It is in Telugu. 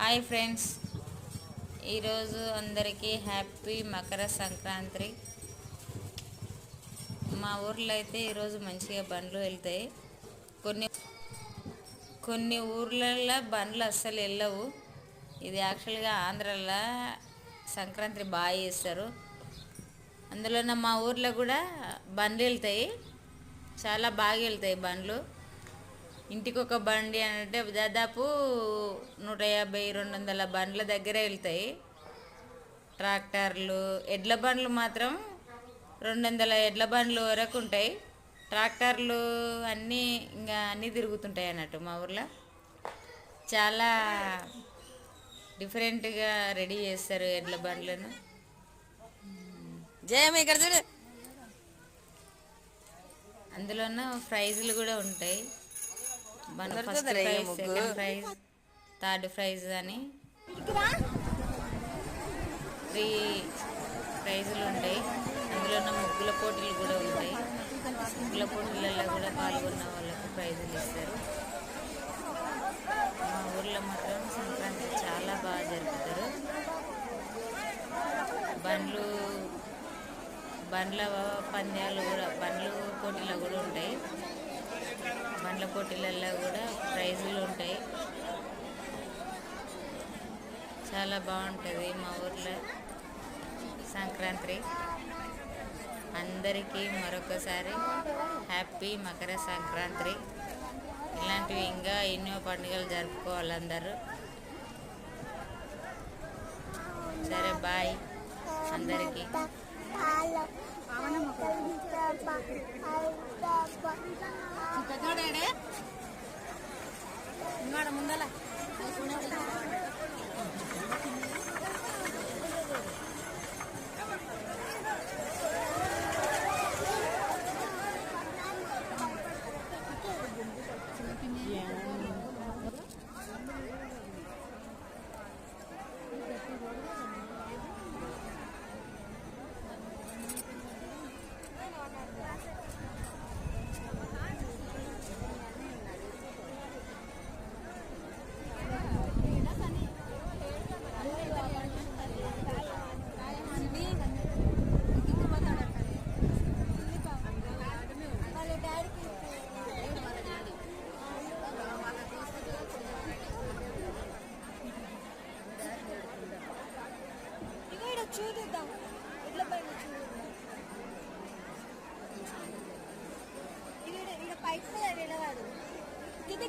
హాయ్ ఫ్రెండ్స్, ఈరోజు అందరికీ హ్యాపీ మకర సంక్రాంతి. మా ఊర్లో అయితే ఈరోజు మంచిగా బండ్లు వెళ్తాయి. కొన్ని కొన్ని ఊర్లలో బండ్లు అస్సలు వెళ్ళవు. ఇది యాక్చువల్గా ఆంధ్రాలో సంక్రాంతి బాగా చేస్తారు. అందులోనే మా ఊర్లో కూడా బండ్లు వెళ్తాయి, చాలా బాగా వెళ్తాయి బండ్లు. ఇంటికి ఒక బండి అంటే దాదాపు 150-200 బండ్ల దగ్గర వెళ్తాయి. ట్రాక్టర్లు, ఎడ్ల బండ్లు మాత్రం 200 ఎడ్ల బండ్లు వరకు ఉంటాయి. ట్రాక్టర్లు అన్నీ తిరుగుతుంటాయి అన్నట్టు. మా ఊర్లో చాలా డిఫరెంట్గా రెడీ చేస్తారు ఎడ్ల బండ్లను. అందులోనూ ప్రైజులు కూడా ఉంటాయి. First prize, second prize, third prize అని 3 ప్రైజులు ఉంటాయి. అందులో ముగ్గుల పోటీలు కూడా ఉంటాయి. ముగ్గుల పోటీలలో కూడా పాల్గొన్న వాళ్ళకు ప్రైజులు ఇస్తారు. మా ఊర్లో మాత్రం సంక్రాంతి చాలా బాగా జరుపుతారు. బండ్ల పంద్యాలు కూడా, బండ్ల పోటీలు కూడా ఉంటాయి. బండ్ల పోటీలలో కూడా ప్రైజులు ఉంటాయి. చాలా బాగుంటుంది మా ఊర్లో సంక్రాంతి. అందరికీ మరొకసారి హ్యాపీ మకర సంక్రాంతి. ఇలాంటివి ఇంకా ఎన్నో పండుగలు జరుపుకోవాలి అందరూ. సరే, బాయ్ అందరికీ. ముందల చూద్దాం. ఇట్లా పైన చూద్దాం. ఇక్కడ పైకి వెళ్ళవాడు. దిగు